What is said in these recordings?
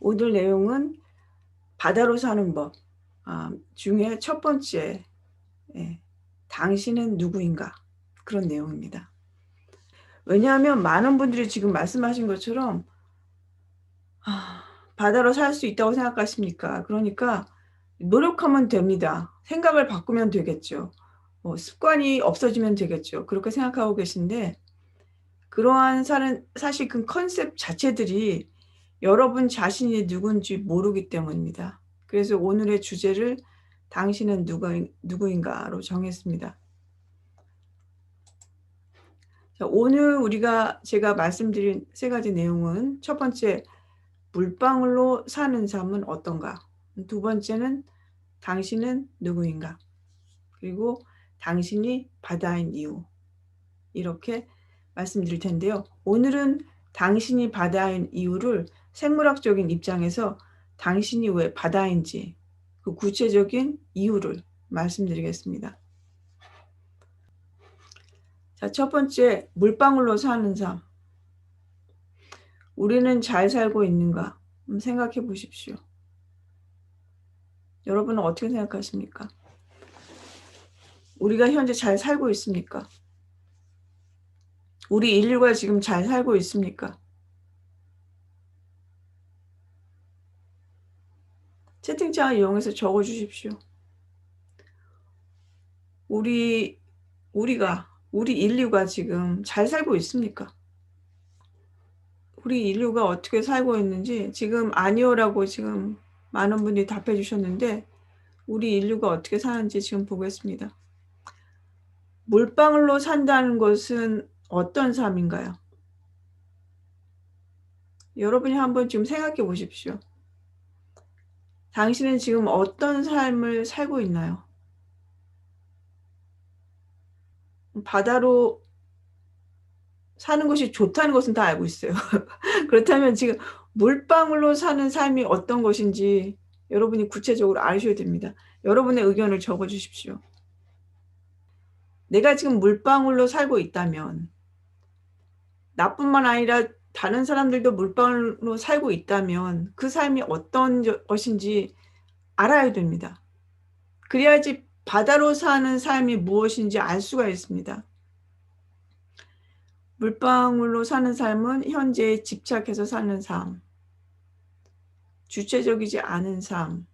오늘 내용은 바다로 사는 법 중에 첫 번째, 당신은 누구인가, 그런 내용입니다. 왜냐하면 많은 분들이 지금 말씀하신 것처럼 바다로 살 수 있다고 생각하십니까? 그러니까 노력하면 됩니다. 생각을 바꾸면 되겠죠. 습관이 없어지면 되겠죠. 그렇게 생각하고 계신데, 그러한 사실 그 컨셉 자체들이 여러분 자신이 누군지 모르기 때문입니다. 그래서 오늘의 주제를 당신은 누구인가로 정했습니다. 자, 오늘 제가 말씀드린 세 가지 내용은, 첫 번째, 물방울로 사는 삶은 어떤가? 두 번째는 당신은 누구인가? 그리고 당신이 바다인 이유. 이렇게 말씀드릴 텐데요. 오늘은 당신이 바다인 이유를 생물학적인 입장에서 당신이 왜 바다인지 그 구체적인 이유를 말씀드리겠습니다. 자, 첫 번째, 물방울로 사는 삶. 우리는 잘 살고 있는가? 생각해 보십시오. 여러분은 어떻게 생각하십니까? 우리가 현재 잘 살고 있습니까? 우리 인류가 지금 잘 살고 있습니까? 채팅창을 이용해서 적어 주십시오. 우리 인류가 지금 잘 살고 있습니까? 우리 인류가 어떻게 살고 있는지, 지금 아니요라고 지금 많은 분들이 답해 주셨는데, 우리 인류가 어떻게 사는지 지금 보겠습니다. 물방울로 산다는 것은 어떤 삶인가요? 여러분이 한번 지금 생각해 보십시오. 당신은 지금 어떤 삶을 살고 있나요? 바다로 사는 것이 좋다는 것은 다 알고 있어요. 그렇다면 지금 물방울로 사는 삶이 어떤 것인지 여러분이 구체적으로 아셔야 됩니다. 여러분의 의견을 적어 주십시오. 내가 지금 물방울로 살고 있다면, 나뿐만 아니라 다른 사람들도 물방울로 살고 있다면 그 삶이 어떤 것인지 알아야 됩니다. 그래야지 바다로 사는 삶이 무엇인지 알 수가 있습니다. 물방울로 사는 삶은 현재에 집착해서 사는 삶, 주체적이지 않은 삶,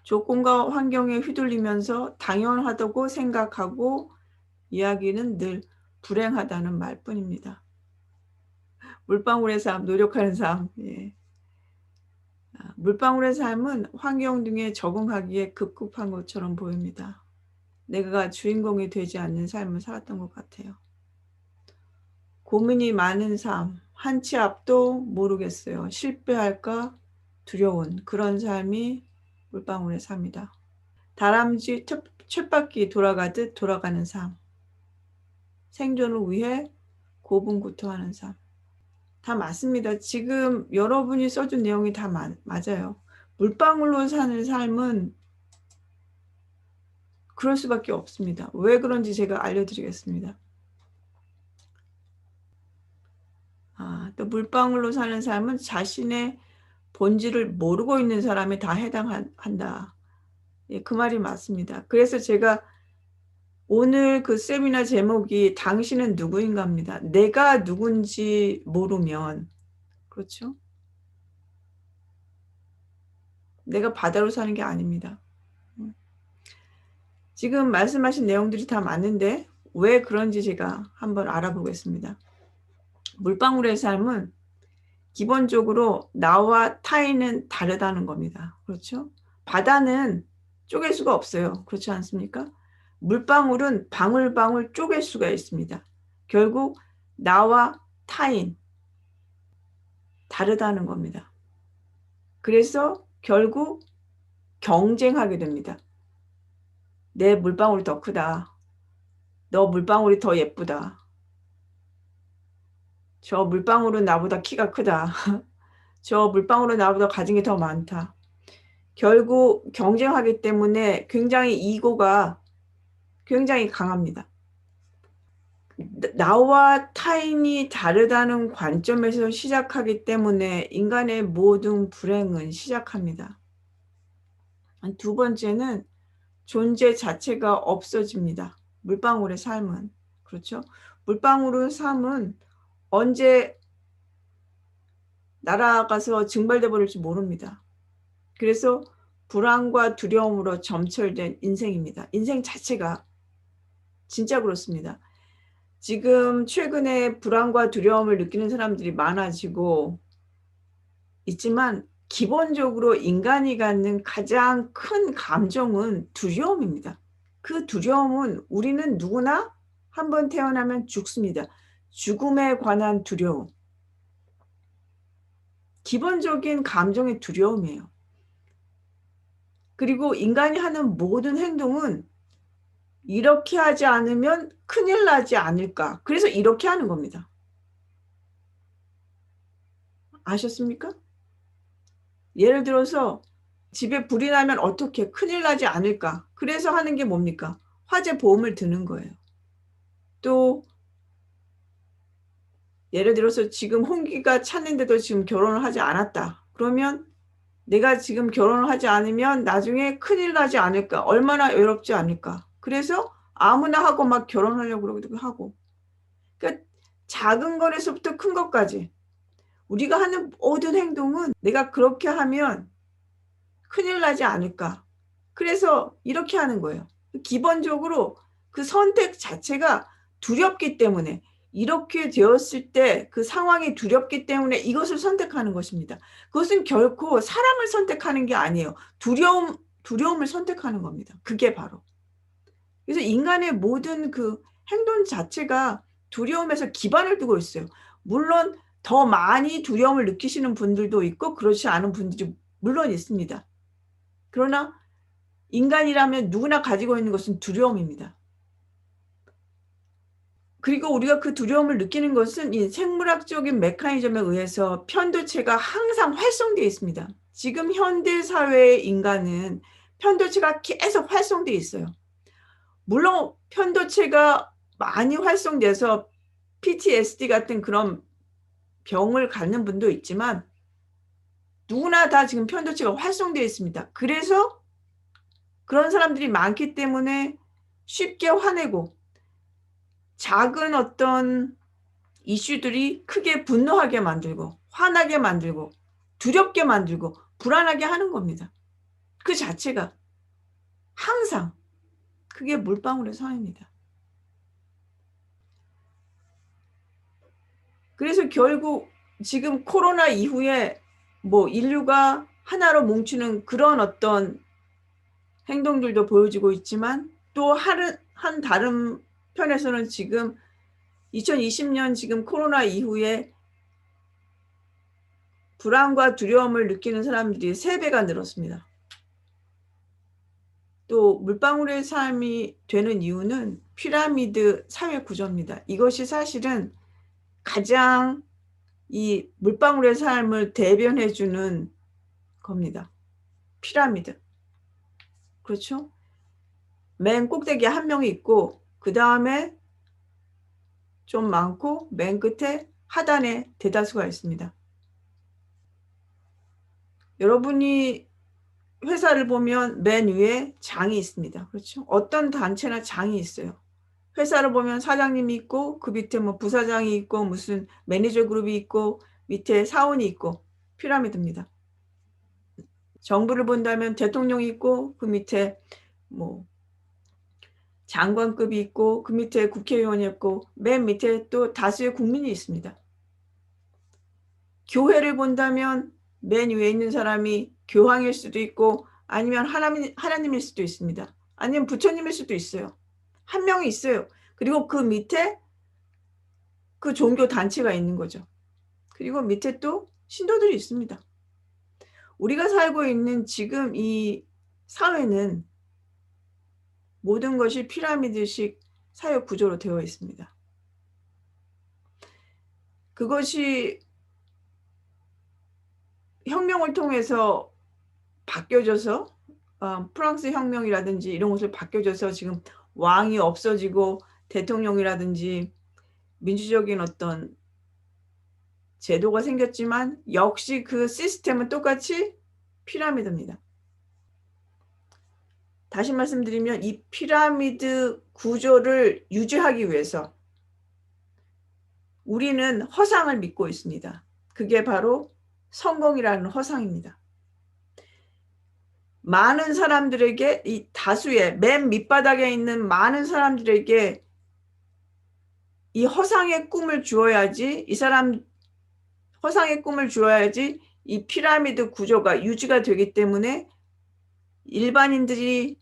조건과 환경에 휘둘리면서 당연하다고 생각하고 이야기는 늘 불행하다는 말뿐입니다. 물방울의 삶, 노력하는 삶. 물방울의 삶은 환경 등에 적응하기에 급급한 것처럼 보입니다. 내가 주인공이 되지 않는 삶을 살았던 것 같아요. 고민이 많은 삶, 한 치 앞도 모르겠어요. 실패할까 두려운 그런 삶이 물방울의 삶이다. 다람쥐 쳇바퀴 돌아가듯 돌아가는 삶, 생존을 위해 고군고투하는 삶. 다 맞습니다. 지금 여러분이 써준 내용이 다 맞아요. 물방울로 사는 삶은 그럴 수밖에 없습니다. 왜 그런지 제가 알려드리겠습니다. 또 물방울로 사는 삶은 자신의 본질을 모르고 있는 사람에 다 해당한다. 그 말이 맞습니다. 그래서 제가 오늘 그 세미나 제목이 당신은 누구인가입니다. 내가 누군지 모르면, 그렇죠? 내가 바다로 사는 게 아닙니다. 지금 말씀하신 내용들이 다 맞는데 왜 그런지 제가 한번 알아보겠습니다. 물방울의 삶은 기본적으로 나와 타인은 다르다는 겁니다. 그렇죠? 바다는 쪼갤 수가 없어요. 그렇지 않습니까? 물방울은 방울방울 쪼갤 수가 있습니다. 결국 나와 타인, 다르다는 겁니다. 그래서 결국 경쟁하게 됩니다. 내 물방울이 더 크다. 너 물방울이 더 예쁘다. 저 물방울은 나보다 키가 크다. 저 물방울은 나보다 가진 게 더 많다. 결국 경쟁하기 때문에 굉장히 이고가 굉장히 강합니다. 나와 타인이 다르다는 관점에서 시작하기 때문에 인간의 모든 불행은 시작합니다. 두 번째는 존재 자체가 없어집니다. 물방울의 삶은. 그렇죠? 물방울의 삶은 언제 날아가서 증발돼 버릴지 모릅니다. 그래서 불안과 두려움으로 점철된 인생입니다. 인생 자체가 진짜 그렇습니다. 지금 최근에 불안과 두려움을 느끼는 사람들이 많아지고 있지만 기본적으로 인간이 갖는 가장 큰 감정은 두려움입니다. 그 두려움은 우리는 누구나 한번 태어나면 죽습니다. 죽음에 관한 두려움. 기본적인 감정의 두려움이에요. 그리고 인간이 하는 모든 행동은 이렇게 하지 않으면 큰일 나지 않을까. 그래서 이렇게 하는 겁니다. 아셨습니까? 예를 들어서 집에 불이 나면 어떻게 큰일 나지 않을까. 그래서 하는 게 뭡니까? 화재 보험을 드는 거예요. 또 예를 들어서 지금 홍기가 찼는데도 지금 결혼을 하지 않았다. 그러면 내가 지금 결혼을 하지 않으면 나중에 큰일 나지 않을까. 얼마나 외롭지 않을까. 그래서 아무나 하고 막 결혼하려고 그러기도 하고. 그러니까 작은 것에서부터 큰 것까지 우리가 하는 모든 행동은 내가 그렇게 하면 큰일 나지 않을까. 그래서 이렇게 하는 거예요. 기본적으로 그 선택 자체가 두렵기 때문에 이렇게 되었을 때 그 상황이 두렵기 때문에 이것을 선택하는 것입니다. 그것은 결코 사람을 선택하는 게 아니에요. 두려움을 선택하는 겁니다. 그게 바로. 그래서 인간의 모든 그 행동 자체가 두려움에서 기반을 두고 있어요. 물론 더 많이 두려움을 느끼시는 분들도 있고 그렇지 않은 분들이 물론 있습니다. 그러나 인간이라면 누구나 가지고 있는 것은 두려움입니다. 그리고 우리가 그 두려움을 느끼는 것은 이 생물학적인 메커니즘에 의해서 편도체가 항상 활성되어 있습니다. 지금 현대 사회의 인간은 편도체가 계속 활성되어 있어요. 물론 편도체가 많이 활성돼서 PTSD 같은 그런 병을 갖는 분도 있지만 누구나 다 지금 편도체가 활성되어 있습니다. 그래서 그런 사람들이 많기 때문에 쉽게 화내고 작은 어떤 이슈들이 크게 분노하게 만들고 화나게 만들고 두렵게 만들고 불안하게 하는 겁니다. 그 자체가 항상 그게 물방울의 삶입니다. 그래서 결국 지금 코로나 이후에 뭐 인류가 하나로 뭉치는 그런 어떤 행동들도 보여지고 있지만 또 한 다른 편에서는 지금 2020년 지금 코로나 이후에 불안과 두려움을 느끼는 사람들이 3배가 늘었습니다. 또 물방울의 삶이 되는 이유는 피라미드 사회 구조입니다. 이것이 사실은 가장 이 물방울의 삶을 대변해주는 겁니다. 피라미드. 그렇죠? 맨 꼭대기에 한 명이 있고 그 다음에 좀 많고 맨 끝에 하단에 대다수가 있습니다. 여러분이 회사를 보면 맨 위에 장이 있습니다. 그렇죠? 어떤 단체나 장이 있어요. 회사를 보면 사장님이 있고 그 밑에 뭐 부사장이 있고 무슨 매니저 그룹이 있고 밑에 사원이 있고 피라미드입니다. 정부를 본다면 대통령이 있고 그 밑에 뭐 장관급이 있고 그 밑에 국회의원이 있고 맨 밑에 또 다수의 국민이 있습니다. 교회를 본다면 맨 위에 있는 사람이 교황일 수도 있고 아니면 하나님일 수도 있습니다. 아니면 부처님일 수도 있어요. 한 명이 있어요. 그리고 그 밑에 그 종교 단체가 있는 거죠. 그리고 밑에 또 신도들이 있습니다. 우리가 살고 있는 지금 이 사회는 모든 것이 피라미드식 사회 구조로 되어 있습니다. 그것이 혁명을 통해서 바뀌어져서 프랑스 혁명이라든지 이런 것을 바뀌어져서 지금 왕이 없어지고 대통령이라든지 민주적인 어떤 제도가 생겼지만 역시 그 시스템은 똑같이 피라미드입니다. 다시 말씀드리면 이 피라미드 구조를 유지하기 위해서 우리는 허상을 믿고 있습니다. 그게 바로 성공이라는 허상입니다. 많은 사람들에게, 이 다수의 맨 밑바닥에 있는 많은 사람들에게 이 허상의 꿈을 주어야지, 이 사람 허상의 꿈을 주어야지 이 피라미드 구조가 유지가 되기 때문에 일반인들이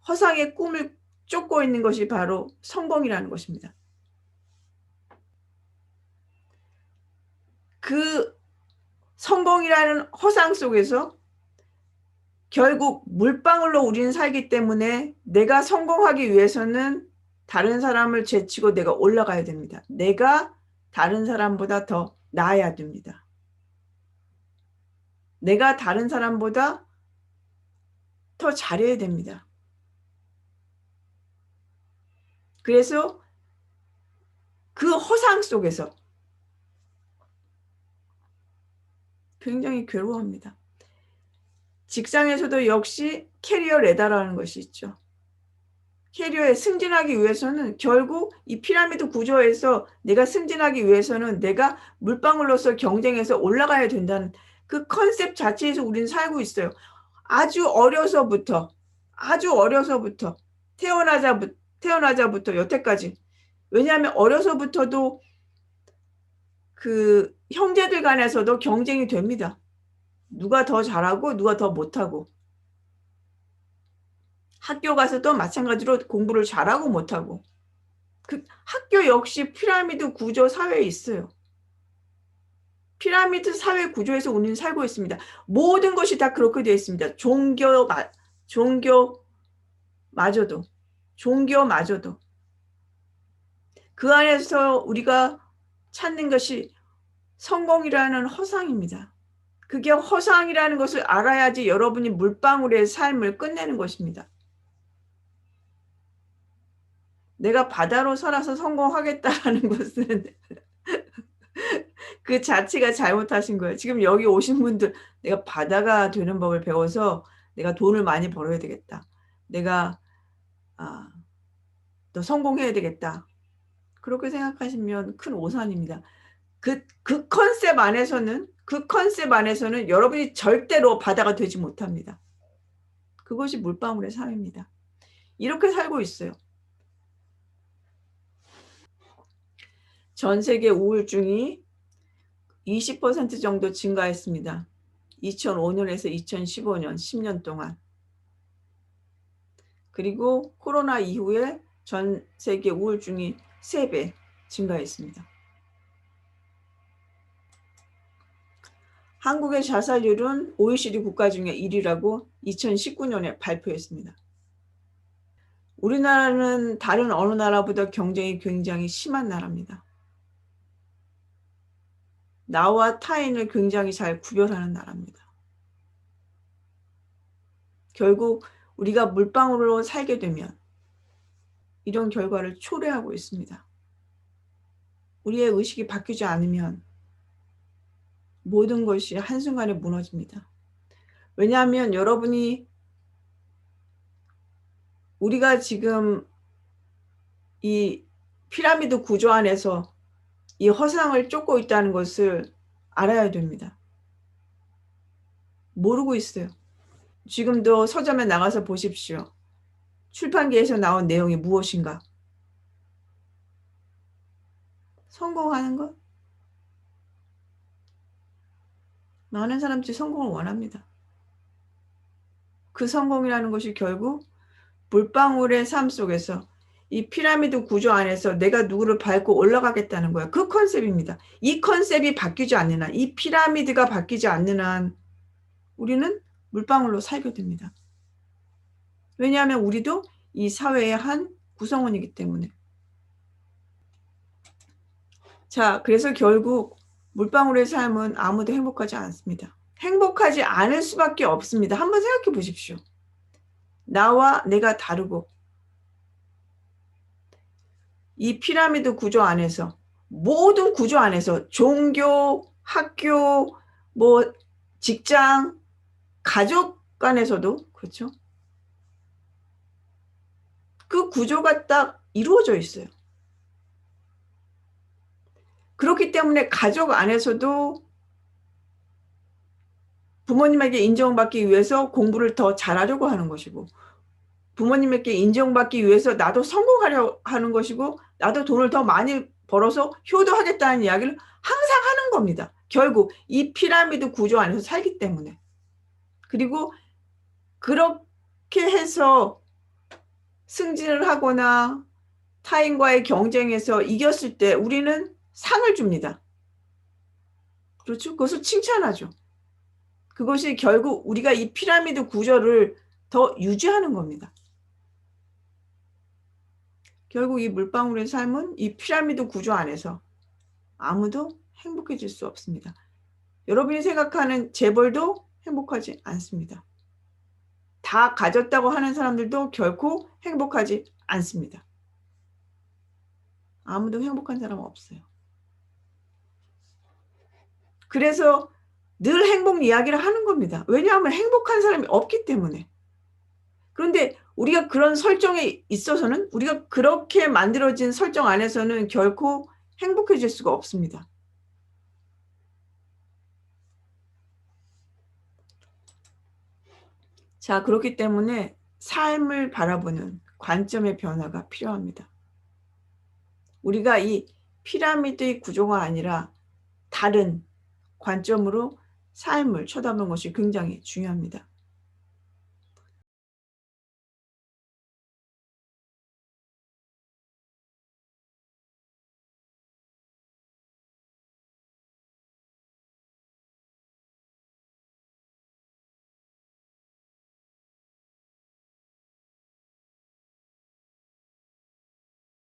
허상의 꿈을 쫓고 있는 것이 바로 성공이라는 것입니다. 그 성공이라는 허상 속에서 결국 물방울로 우리는 살기 때문에 내가 성공하기 위해서는 다른 사람을 제치고 내가 올라가야 됩니다. 내가 다른 사람보다 더 나아야 됩니다. 내가 다른 사람보다 더 잘해야 됩니다. 그래서 그 허상 속에서 굉장히 괴로워합니다. 직장에서도 역시 캐리어 레더라는 것이 있죠. 캐리어에 승진하기 위해서는 결국 이 피라미드 구조에서 내가 승진하기 위해서는 내가 물방울로서 경쟁해서 올라가야 된다는 그 컨셉 자체에서 우리는 살고 있어요. 아주 어려서부터 태어나자부터 여태까지. 왜냐하면 어려서부터도 그 형제들 간에서도 경쟁이 됩니다. 누가 더 잘하고 누가 더 못하고. 학교 가서도 마찬가지로 공부를 잘하고 못하고. 그 학교 역시 피라미드 구조 사회에 있어요. 피라미드 사회 구조에서 우리는 살고 있습니다. 모든 것이 다 그렇게 되어 있습니다. 종교마저도. 그 안에서 우리가 찾는 것이 성공이라는 허상입니다. 그게 허상이라는 것을 알아야지 여러분이 물방울의 삶을 끝내는 것입니다. 내가 바다로 살아서 성공하겠다라는 것은 그 자체가 잘못하신 거예요. 지금 여기 오신 분들, 내가 바다가 되는 법을 배워서 내가 돈을 많이 벌어야 되겠다. 내가 더 성공해야 되겠다. 그렇게 생각하시면 큰 오산입니다. 그 컨셉 안에서는 여러분이 절대로 바다가 되지 못합니다. 그것이 물방울의 삶입니다. 이렇게 살고 있어요. 전 세계 우울증이 20% 정도 증가했습니다. 2005년에서 2015년 10년 동안. 그리고 코로나 이후에 전 세계 우울증이 3배 증가했습니다. 한국의 자살률은 OECD 국가 중에 1위라고 2019년에 발표했습니다. 우리나라는 다른 어느 나라보다 경쟁이 굉장히 심한 나라입니다. 나와 타인을 굉장히 잘 구별하는 나라입니다. 결국 우리가 물방울로 살게 되면 이런 결과를 초래하고 있습니다. 우리의 의식이 바뀌지 않으면 모든 것이 한순간에 무너집니다. 왜냐하면 여러분이 우리가 지금 이 피라미드 구조 안에서 이 허상을 쫓고 있다는 것을 알아야 됩니다. 모르고 있어요. 지금도 서점에 나가서 보십시오. 출판기에서 나온 내용이 무엇인가? 성공하는 것? 많은 사람들이 성공을 원합니다. 그 성공이라는 것이 결국 물방울의 삶 속에서 이 피라미드 구조 안에서 내가 누구를 밟고 올라가겠다는 거야. 그 컨셉입니다. 이 컨셉이 바뀌지 않는 한, 이 피라미드가 바뀌지 않는 한 우리는 물방울로 살게 됩니다. 왜냐하면 우리도 이 사회의 한 구성원이기 때문에. 자, 그래서 결국 물방울의 삶은 아무도 행복하지 않습니다. 행복하지 않을 수밖에 없습니다. 한번 생각해 보십시오. 나와 내가 다르고 이 피라미드 구조 안에서, 모든 구조 안에서 종교, 학교, 뭐 직장, 가족 간에서도 그렇죠. 그 구조가 딱 이루어져 있어요. 그렇기 때문에 가족 안에서도 부모님에게 인정받기 위해서 공부를 더 잘하려고 하는 것이고, 부모님에게 인정받기 위해서 나도 성공하려 하는 것이고, 나도 돈을 더 많이 벌어서 효도하겠다는 이야기를 항상 하는 겁니다. 결국 이 피라미드 구조 안에서 살기 때문에. 그리고 그렇게 해서 승진을 하거나 타인과의 경쟁에서 이겼을 때 우리는 상을 줍니다. 그렇죠? 그것을 칭찬하죠. 그것이 결국 우리가 이 피라미드 구조를 더 유지하는 겁니다. 결국 이 물방울의 삶은 이 피라미드 구조 안에서 아무도 행복해질 수 없습니다. 여러분이 생각하는 재벌도 행복하지 않습니다. 다 가졌다고 하는 사람들도 결코 행복하지 않습니다. 아무도 행복한 사람은 없어요. 그래서 늘 행복 이야기를 하는 겁니다. 왜냐하면 행복한 사람이 없기 때문에. 그런데 우리가 그런 설정에 있어서는, 우리가 그렇게 만들어진 설정 안에서는 결코 행복해질 수가 없습니다. 자, 그렇기 때문에 삶을 바라보는 관점의 변화가 필요합니다. 우리가 이 피라미드의 구조가 아니라 다른 관점으로 삶을 쳐다보는 것이 굉장히 중요합니다.